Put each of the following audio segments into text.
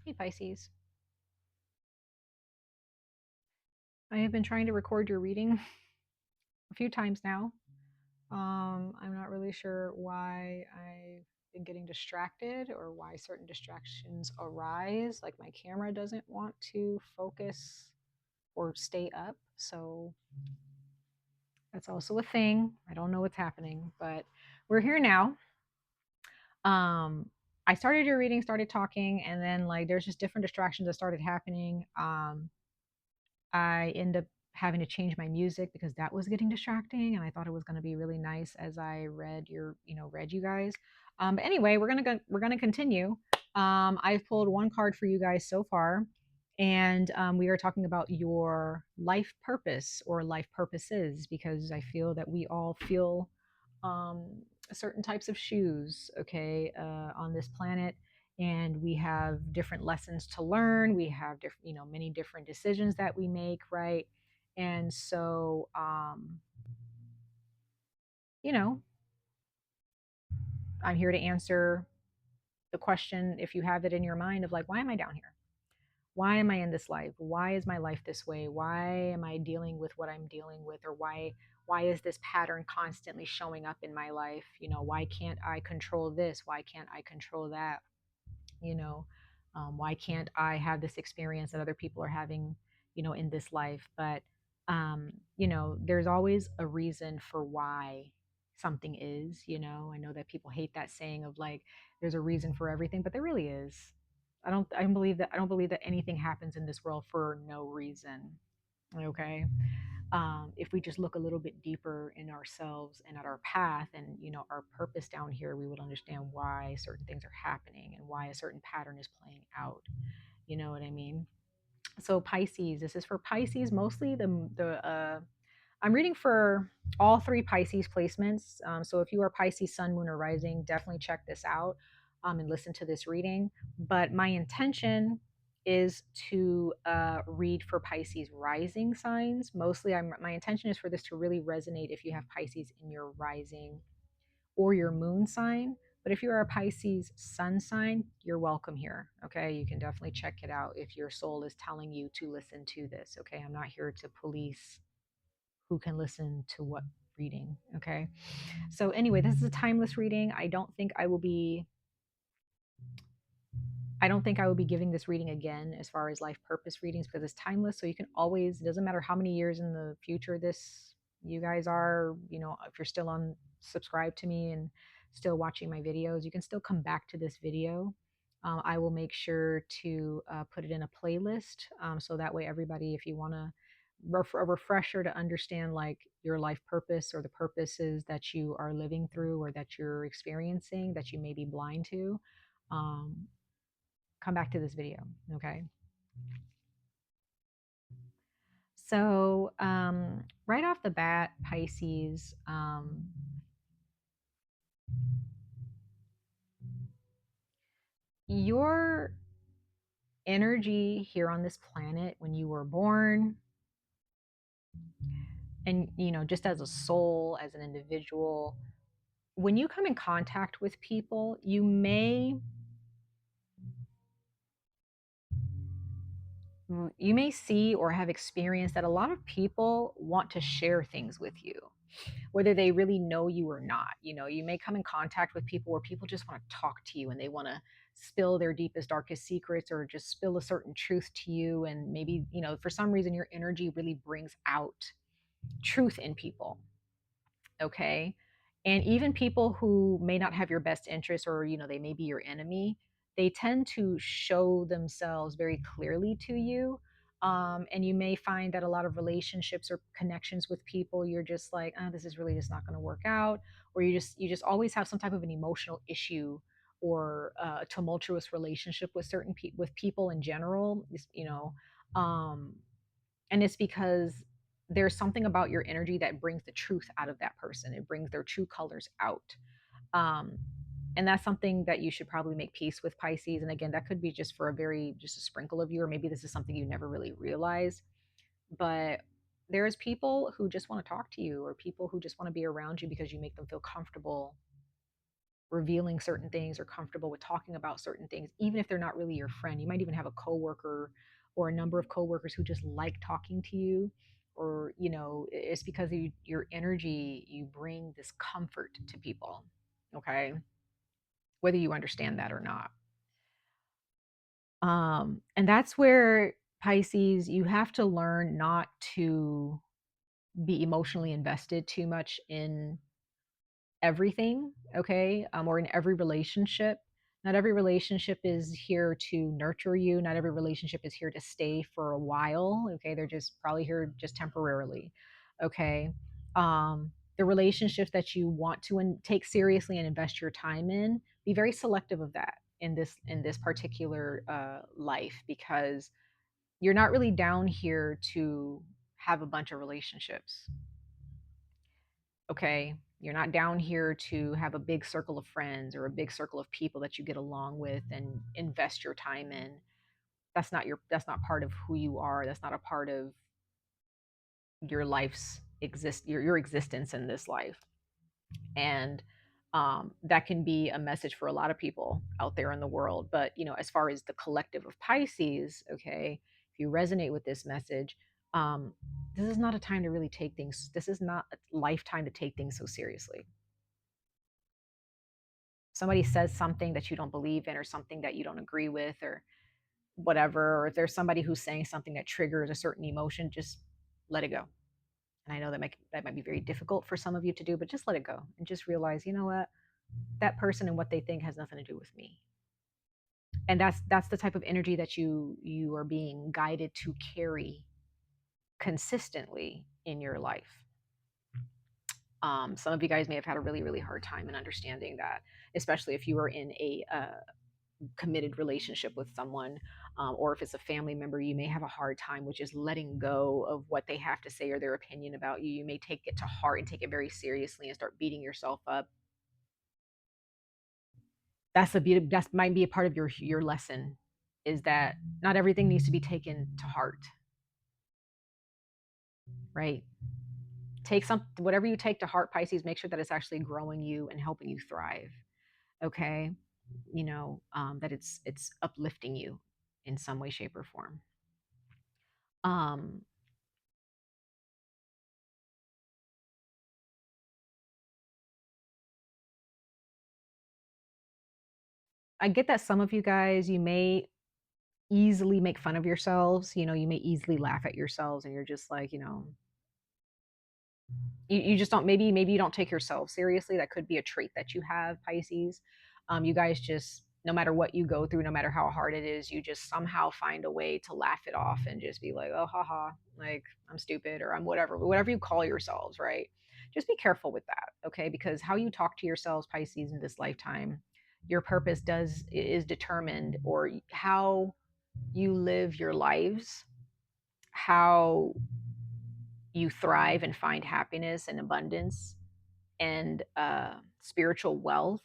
Hey Pisces, I have been trying to record your reading a few times now. I'm not really sure why I've been getting distracted or why certain distractions arise. Like my camera doesn't want to focus or stay up. So that's also a thing. I don't know what's happening, but we're here now. Um, I started your reading, started talking, and then like there's just different distractions that started happening. I end up having to change my music because that was getting distracting, and I thought it was going to be really nice as I read read you guys. But anyway, we're gonna continue. I've pulled one card for you guys so far, and we are talking about your life purpose or life purposes because I feel that we all feel um, certain types of shoes, okay, on this planet, and we have different lessons to learn. We have different, many different decisions that we make, right? And so, you know, I'm here to answer the question if you have it in your mind of like, why am I down here? Why am I in this life? Why is my life this way? Why am I dealing with what I'm dealing with? Or why is this pattern constantly showing up in my life? Why can't I control this? Why can't I control that? you know why can't I have this experience that other people are having in this life? But there's always a reason for why something is. I know that people hate that saying of like there's a reason for everything, but there really is. I don't believe that anything happens in this world for no reason. Okay. If we just look a little bit deeper in ourselves and at our path and our purpose down here, we would understand why certain things are happening and why a certain pattern is playing out. You know what I mean? So Pisces, this is for Pisces mostly. The I'm reading for all three Pisces placements. So if you are Pisces Sun, Moon, or Rising, definitely check this out and listen to this reading. But my intention is to read for Pisces rising signs. Mostly, my intention is for this to really resonate if you have Pisces in your rising or your moon sign. But if you're a Pisces sun sign, you're welcome here. Okay. You can definitely check it out if your soul is telling you to listen to this. Okay. I'm not here to police who can listen to what reading. Okay. So, anyway, this is a timeless reading. I don't think I will be giving this reading again as far as life purpose readings because it's timeless. So you can always, it doesn't matter how many years in the future this you guys are, if you're still on subscribe to me and still watching my videos, you can still come back to this video. I will make sure to put it in a playlist. So that way, everybody, if you want to a refresher to understand like your life purpose or the purposes that you are living through or that you're experiencing that you may be blind to, um, come back to this video. Okay. So, right off the bat, Pisces, your energy here on this planet when you were born, and, just as a soul, as an individual, when you come in contact with people, you may see or have experienced that a lot of people want to share things with you, whether they really know you or not. You may come in contact with people where people just want to talk to you and they want to spill their deepest, darkest secrets or just spill a certain truth to you. And maybe, for some reason, your energy really brings out truth in people. Okay. And even people who may not have your best interest or, they may be your enemy, they tend to show themselves very clearly to you. And you may find that a lot of relationships or connections with people, you're just like, oh, this is really just not going to work out. Or you just always have some type of an emotional issue or a tumultuous relationship with with people in general, um, and it's because there's something about your energy that brings the truth out of that person. It brings their true colors out. Um, and that's something that you should probably make peace with, Pisces. And again, that could be just for just a sprinkle of you, or maybe this is something you never really realized. But there's people who just want to talk to you, or people who just want to be around you because you make them feel comfortable revealing certain things or comfortable with talking about certain things, even if they're not really your friend. You might even have a coworker or a number of coworkers who just like talking to you, or it's because of your energy. You bring this comfort to people, okay, whether you understand that or not. And that's where, Pisces, you have to learn not to be emotionally invested too much in everything, okay, or in every relationship. Not every relationship is here to nurture you. Not every relationship is here to stay for a while, okay. They're just probably here just temporarily, okay. The relationships that you want to take seriously and invest your time in, be very selective of that in this particular life, because you're not really down here to have a bunch of relationships, okay. You're not down here to have a big circle of friends or a big circle of people that you get along with and invest your time in. That's not part of who you are. That's not a part of your life's your existence in this life. And that can be a message for a lot of people out there in the world. But as far as the collective of Pisces, okay, if you resonate with this message, um, this is not a time to really take things. This is not a lifetime to take things so seriously. Somebody says something that you don't believe in, or something that you don't agree with, or whatever, or if there's somebody who's saying something that triggers a certain emotion, just let it go. And I know that might be very difficult for some of you to do, but just let it go and just realize, you know what, that person and what they think has nothing to do with me. And that's the type of energy that you are being guided to carry consistently in your life. Some of you guys may have had a really, really hard time in understanding that, especially if you are in a committed relationship with someone, or if it's a family member. You may have a hard time with just letting go of what they have to say or their opinion about you. You may take it to heart and take it very seriously and start beating yourself up. That might be a part of your lesson, is that not everything needs to be taken to heart, right? Take some Whatever you take to heart, Pisces, make sure that it's actually growing you and helping you thrive, okay. That it's uplifting you in some way, shape, or form. um I get that some of you guys, you may easily make fun of yourselves. You may easily laugh at yourselves, and you're just like, you just don't, maybe you don't take yourself seriously. That could be a trait that you have, Pisces. You guys just, no matter what you go through, no matter how hard it is, you just somehow find a way to laugh it off and just be like, oh, haha, like I'm stupid, or I'm whatever you call yourselves, right? Just be careful with that, okay? Because how you talk to yourselves, Pisces, in this lifetime, your purpose does is determined, or how you live your lives, how you thrive and find happiness and abundance and spiritual wealth,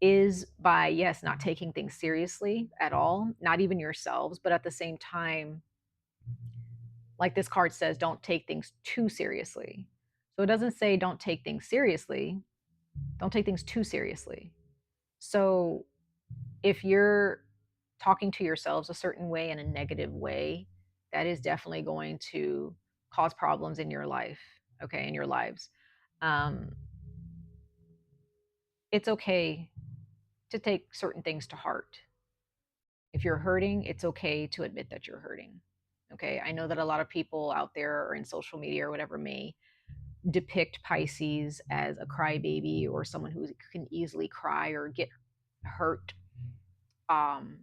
is by, yes, not taking things seriously at all, not even yourselves, but at the same time, like this card says, don't take things too seriously. So it doesn't say don't take things seriously, don't take things too seriously. So if you're talking to yourselves a certain way, in a negative way, that is definitely going to cause problems in your life, okay, in your lives. Um, it's okay to take certain things to heart. If you're hurting, it's okay to admit that you're hurting. Okay. I know that a lot of people out there, or in social media or whatever, may depict Pisces as a crybaby, or someone who can easily cry or get hurt. Um,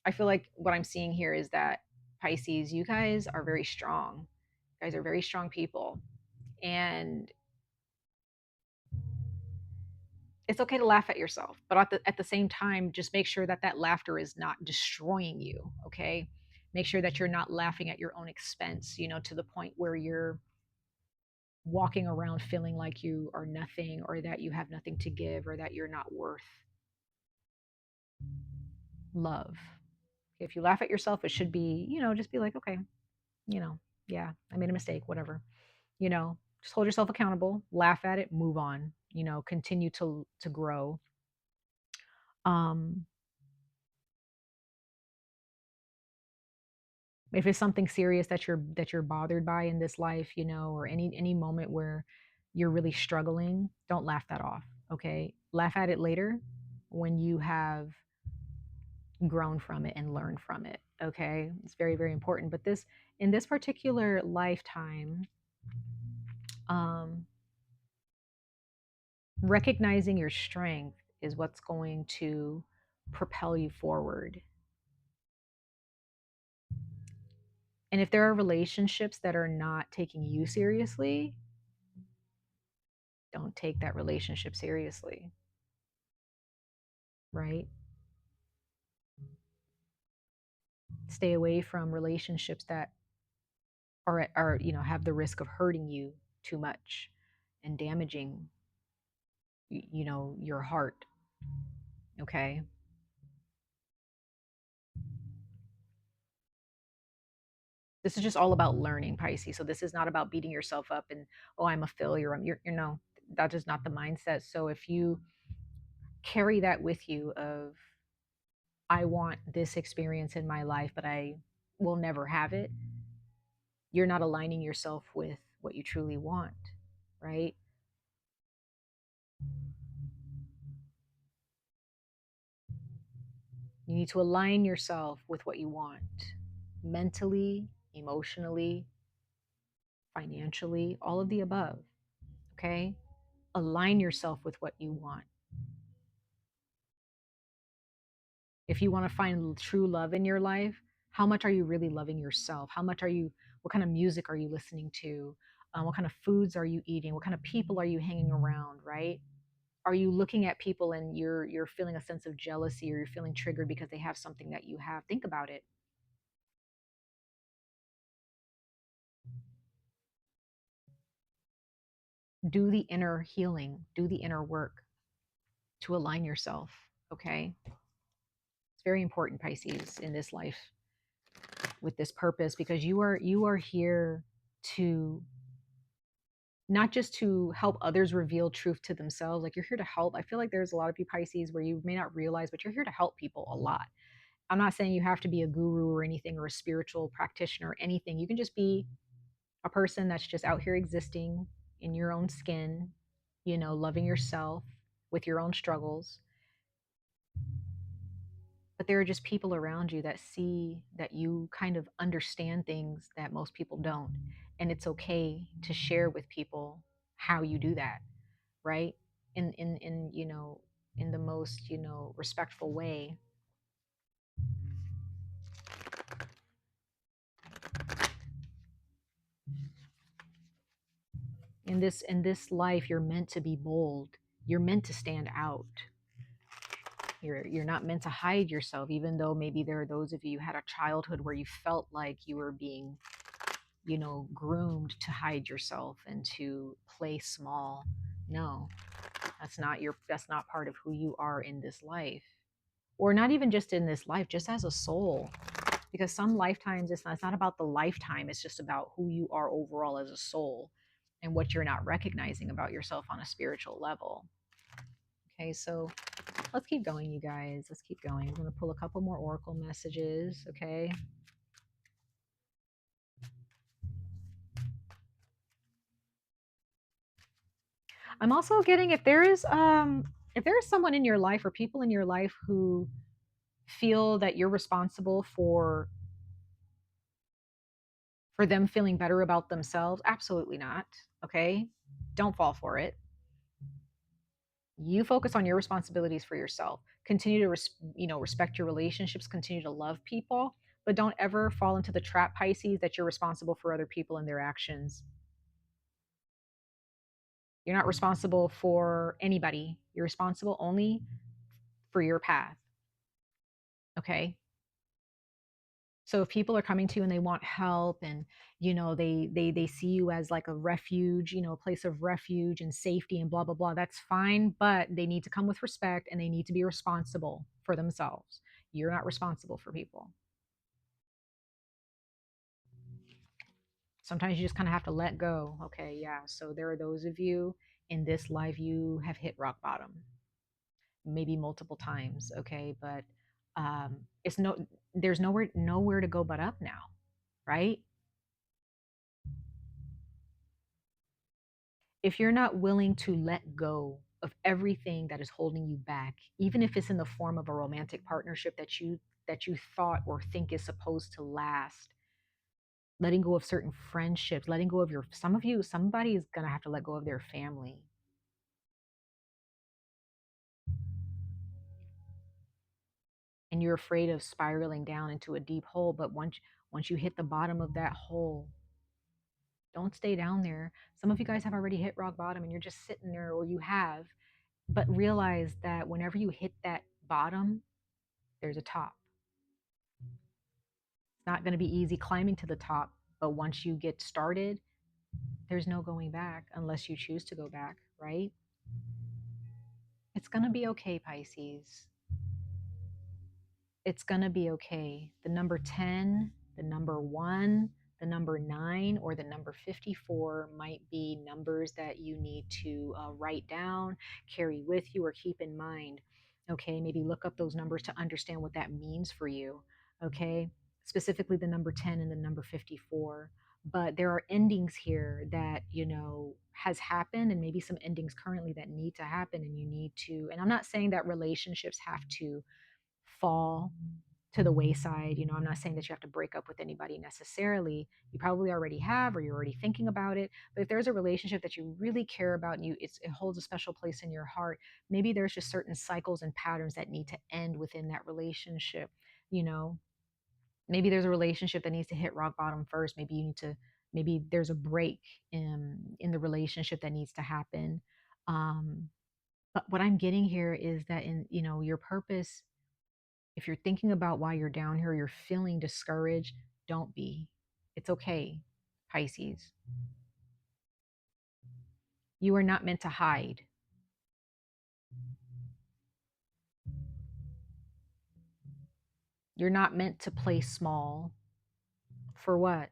I feel like what I'm seeing here is that, Pisces, you guys are very strong. You guys are very strong people. And it's okay to laugh at yourself, but at the same time, just make sure that that laughter is not destroying you, okay. Make sure that you're not laughing at your own expense, to the point where you're walking around feeling like you are nothing, or that you have nothing to give, or that you're not worth love. If you laugh at yourself, it should be, just be like, okay, you know yeah, I made a mistake, whatever. Just hold yourself accountable, laugh at it, move on, continue to grow. Um, if it's something serious that you're bothered by in this life, or any moment where you're really struggling, don't laugh that off. Okay, laugh at it later when you have grown from it and learned from it. Okay, it's very, very important. But this in this particular lifetime, um, recognizing your strength is what's going to propel you forward. And if there are relationships that are not taking you seriously, don't take that relationship seriously, right? Stay away from relationships that are have the risk of hurting you too much and damaging your heart. Okay. This is just all about learning, Pisces. So this is not about beating yourself up and, oh, I'm a failure. That is not the mindset. So if you carry that with you of, I want this experience in my life, but I will never have it, you're not aligning yourself with what you truly want, right? You need to align yourself with what you want mentally, emotionally, financially, all of the above. Okay. Align yourself with what you want. If you want to find true love in your life, how much are you really loving yourself? What kind of music are you listening to? What kind of foods are you eating? What kind of people are you hanging around, right? Are you looking at people and you're feeling a sense of jealousy, or you're feeling triggered because they have something that you have? Think about it. Do the inner healing, do the inner work to align yourself. Okay. It's very important, Pisces, in this life with this purpose, because you are here to not just to help others reveal truth to themselves. Like, you're here to help. I feel like there's a lot of you Pisces where you may not realize, but you're here to help people a lot. I'm not saying you have to be a guru or anything, or a spiritual practitioner or anything. You can just be a person that's just out here existing in your own skin, loving yourself with your own struggles. But there are just people around you that see that you kind of understand things that most people don't. And it's okay to share with people how you do that, right? In the most, respectful way. In this life, you're meant to be bold. You're meant to stand out. You're not meant to hide yourself, even though maybe there are those of you who had a childhood where you felt like you were being, groomed to hide yourself and to play small. No, that's not part of who you are in this life. Or not even just in this life, just as a soul. Because some lifetimes it's not about the lifetime, it's just about who you are overall as a soul, and what you're not recognizing about yourself on a spiritual level. Okay, so let's keep going, you guys. Let's keep going. I'm going to pull a couple more oracle messages. Okay. I'm also getting, if there is someone in your life or people in your life who feel that you're responsible for them feeling better about themselves, absolutely not. Okay, don't fall for it. You focus on your responsibilities for yourself. Continue to respect your relationships, continue to love people, but don't ever fall into the trap, Pisces, that you're responsible for other people and their actions. You're not responsible for anybody. You're responsible only for your path. Okay. So if people are coming to you and they want help, and they see you as like a refuge, a place of refuge and safety and blah blah blah, that's fine, but they need to come with respect and they need to be responsible for themselves. You're not responsible for people. Sometimes you just kind of have to let go. Okay, yeah. So there are those of you in this life, you have hit rock bottom. maybe multiple times, okay? But it's no, there's nowhere to go but up now, right? If you're not willing to let go of everything that is holding you back, even if it's in the form of a romantic partnership that you thought or think is supposed to last, letting go of certain friendships, letting go of your, some of you, somebody is going to have to let go of their family, and you're afraid of spiraling down into a deep hole. But once you hit the bottom of that hole, don't stay down there. Some of you guys have already hit rock bottom and you're just sitting there, or you have, but realize that whenever you hit that bottom, there's a top. It's not going to be easy climbing to the top, but once you get started, there's no going back unless you choose to go back, right? It's going to be okay, Pisces. It's going to be okay. The number 10, the number 1, the number 9, or the number 54 might be numbers that you need to write down, carry with you, or keep in mind. Okay, maybe look up those numbers to understand what that means for you. Okay, specifically the number 10 and the number 54. But there are endings here that, has happened, and maybe some endings currently that need to happen, and you need to. And I'm not saying that relationships have to fall to the wayside. I'm not saying that you have to break up with anybody necessarily. You probably already have, or you're already thinking about it. But if there's a relationship that you really care about, and it holds a special place in your heart, maybe there's just certain cycles and patterns that need to end within that relationship. You know, maybe there's a relationship that needs to hit rock bottom first. Maybe there's a break in the relationship that needs to happen. Um, but what I'm getting here is that in your purpose, if you're thinking about why you're down here, you're feeling discouraged, don't be. It's okay, Pisces. You are not meant to hide. You're not meant to play small. For what?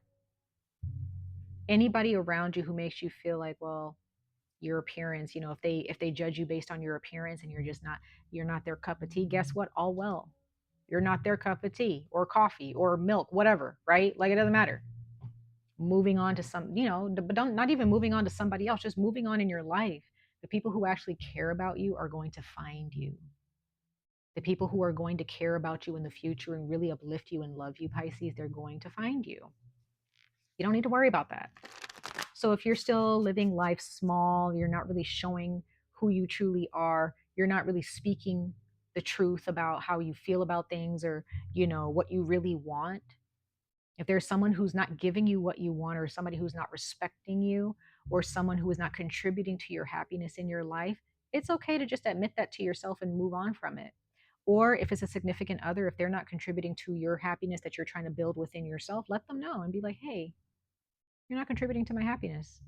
Anybody around you who makes you feel like, well, your appearance, if they judge you based on your appearance and you're not their cup of tea, guess what? All well. You're not their cup of tea or coffee or milk, whatever, right? Like, it doesn't matter. Moving on to some, but don't, not even moving on to somebody else, just moving on in your life. The people who actually care about you are going to find you. The people who are going to care about you in the future and really uplift you and love you, Pisces, they're going to find you. You don't need to worry about that. So if you're still living life small, you're not really showing who you truly are, you're not really speaking the truth about how you feel about things, or what you really want. If there's someone who's not giving you what you want, or somebody who's not respecting you, or someone who is not contributing to your happiness in your life, it's okay to just admit that to yourself and move on from it. Or if it's a significant other, if they're not contributing to your happiness that you're trying to build within yourself, let them know and be like, hey, you're not contributing to my happiness.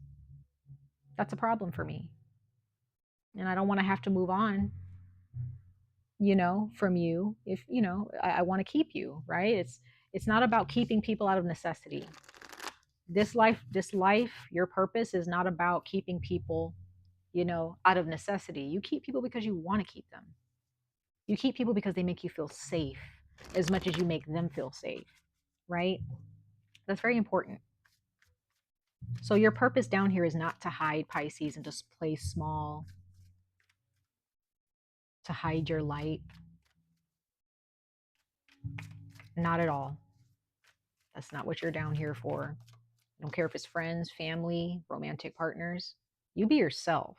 That's a problem for me. And I don't want to have to move on, from you. If, I want to keep you, right? It's not about keeping people out of necessity. This life, your purpose is not about keeping people, out of necessity. You keep people because you want to keep them. You keep people because they make you feel safe as much as you make them feel safe, right? That's very important. So your purpose down here is not to hide, Pisces, and just play small, to hide your light. Not at all. That's not what you're down here for. I don't care if it's friends, family, romantic partners. You be yourself.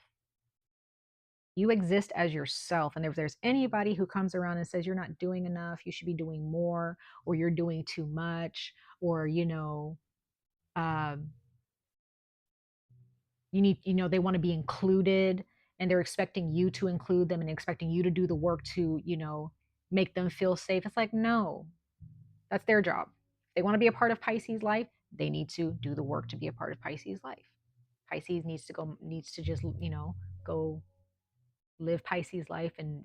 You exist as yourself. And if there's anybody who comes around and says you're not doing enough, you should be doing more, or you're doing too much, or um, you need, they want to be included, and they're expecting you to include them and expecting you to do the work to, make them feel safe. It's like, no, that's their job. They want to be a part of Pisces life. They need to do the work to be a part of Pisces life. Pisces needs to just, go live Pisces life and,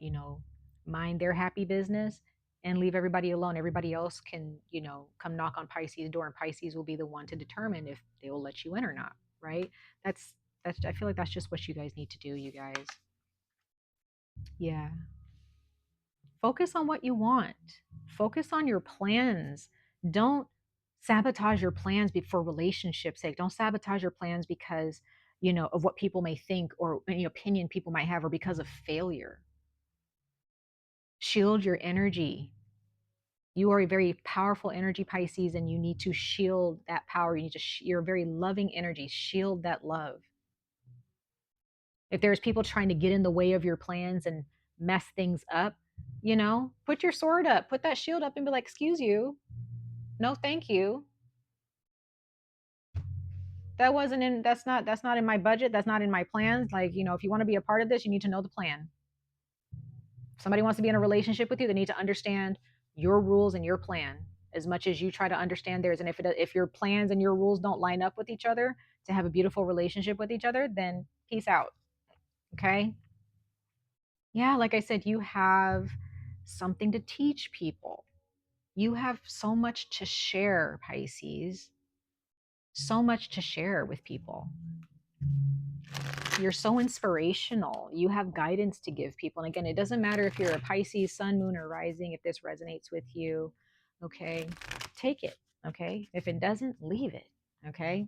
mind their happy business and leave everybody alone. Everybody else can, come knock on Pisces' door, and Pisces will be the one to determine if they will let you in or not, right? That's I feel like that's just what you guys need to do, you guys. Yeah. Focus on what you want. Focus on your plans. Don't sabotage your plans for relationships sake. Don't sabotage your plans because, of what people may think or any opinion people might have or because of failure. Shield your energy. You are a very powerful energy, Pisces, and you need to shield that power. You need to, you're a very loving energy. Shield that love. If there's people trying to get in the way of your plans and mess things up, put your sword up, put that shield up and be like, excuse you. No, thank you. That's not in my budget. That's not in my plans. Like, if you want to be a part of this, you need to know the plan. If somebody wants to be in a relationship with you, they need to understand your rules and your plan as much as you try to understand theirs. And if your plans and your rules don't line up with each other to have a beautiful relationship with each other, then peace out. Okay? Yeah, like I said, you have something to teach people. You have so much to share, Pisces. So much to share with people. You're so inspirational. You have guidance to give people. And again, it doesn't matter if you're a Pisces, sun, moon, or rising, if this resonates with you, okay, take it. Okay. If it doesn't, leave it. Okay.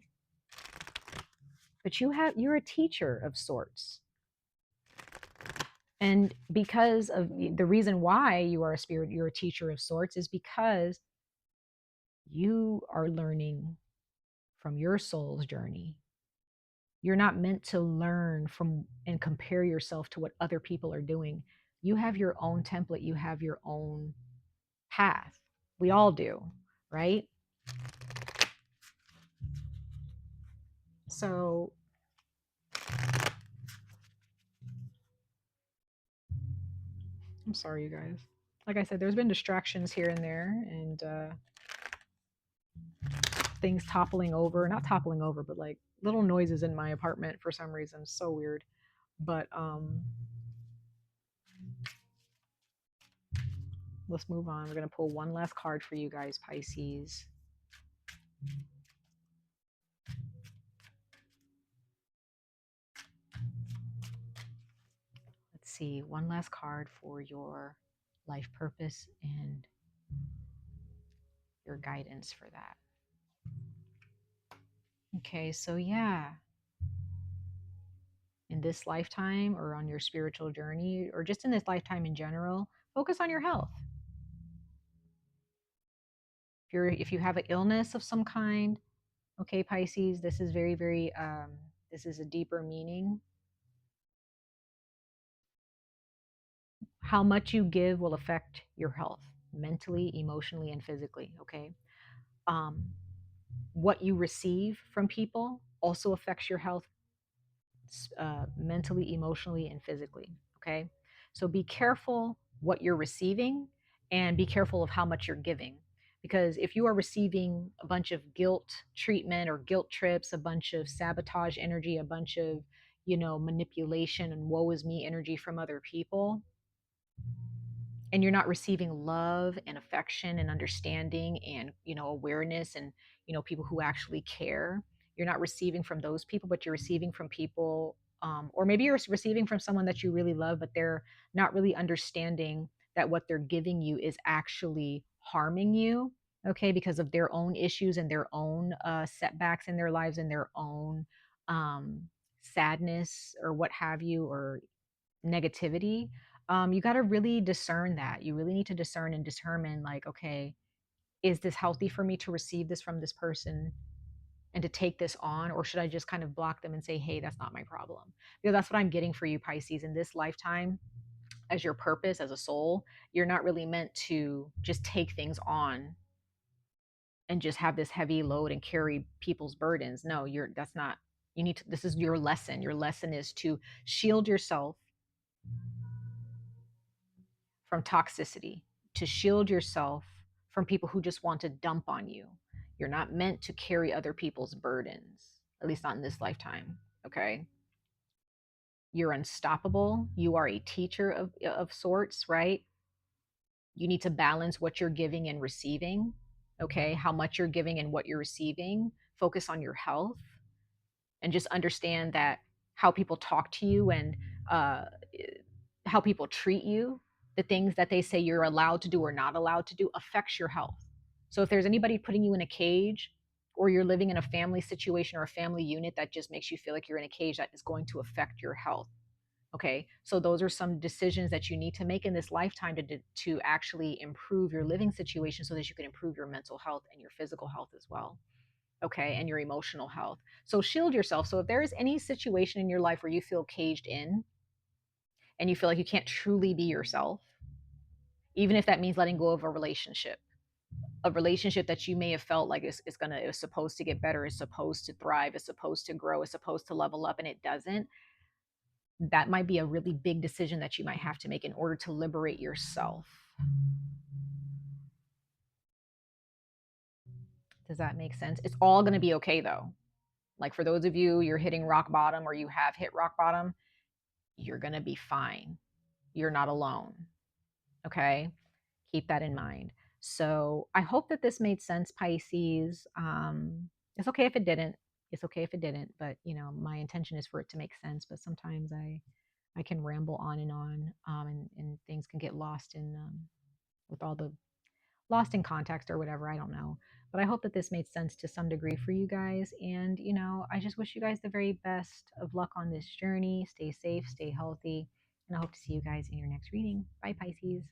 But you're a teacher of sorts. And because of the reason why you are a spirit, you're a teacher of sorts, is because you are learning from your soul's journey. You're not meant to learn from and compare yourself to what other people are doing. You have your own template, you have your own path. We all do, right? So I'm sorry, you guys. Like I said, there's been distractions here and there, and things toppling over, not toppling over, but like little noises in my apartment for some reason. So weird. But let's move on. We're going to pull one last card for you guys, Pisces. Let's see, one last card for your life purpose and your guidance for that. Okay, so yeah, in this lifetime or on your spiritual journey or just in this lifetime in general, focus on your health. If you have an illness of some kind, okay, Pisces, this is very, very this is a deeper meaning. How much you give will affect your health mentally, emotionally, and physically, okay? Um, what you receive from people also affects your health mentally, emotionally, and physically. Okay. So be careful what you're receiving and be careful of how much you're giving. Because if you are receiving a bunch of guilt treatment or guilt trips, a bunch of sabotage energy, a bunch of, manipulation and woe is me energy from other people, and you're not receiving love and affection and understanding and awareness and people who actually care, you're not receiving from those people, but you're receiving from people, or maybe you're receiving from someone that you really love, but they're not really understanding that what they're giving you is actually harming you, okay, because of their own issues and their own setbacks in their lives and their own um, sadness or what have you, or negativity. You got to really discern that. You really need to discern and determine, like, okay, is this healthy for me to receive this from this person and to take this on? Or should I just kind of block them and say, hey, that's not my problem? Because that's what I'm getting for you, Pisces, in this lifetime. As your purpose as a soul, you're not really meant to just take things on and just have this heavy load and carry people's burdens. No, that's not, you need to, this is your lesson. Your lesson is to shield yourself from toxicity, to shield yourself from people who just want to dump on you. You're not meant to carry other people's burdens, at least not in this lifetime. Okay. You're unstoppable. You are a teacher of sorts, right? You need to balance what you're giving and receiving. Okay. How much you're giving and what you're receiving. Focus on your health and just understand that how people talk to you and uh, how people treat you, the things that they say you're allowed to do or not allowed to do affects your health. So if there's anybody putting you in a cage, or you're living in a family situation or a family unit that just makes you feel like you're in a cage, that is going to affect your health. Okay, so those are some decisions that you need to make in this lifetime to actually improve your living situation so that you can improve your mental health and your physical health as well. Okay, and your emotional health. So shield yourself. So if there is any situation in your life where you feel caged in and you feel like you can't truly be yourself, even if that means letting go of a relationship that you may have felt like is supposed to get better, is supposed to thrive, is supposed to grow, is supposed to level up, and it doesn't, that might be a really big decision that you might have to make in order to liberate yourself. Does that make sense? It's all going to be okay though. Like for those of you, you're hitting rock bottom or you have hit rock bottom, you're going to be fine. You're not alone. Okay? Keep that in mind. So I hope that this made sense, Pisces. It's okay if it didn't. It's okay if it didn't, but my intention is for it to make sense. But sometimes I can ramble on, and things can get lost in with all the lost in context or whatever. I don't know. But I hope that this made sense to some degree for you guys. And, I just wish you guys the very best of luck on this journey. Stay safe, stay healthy. And I hope to see you guys in your next reading. Bye, Pisces.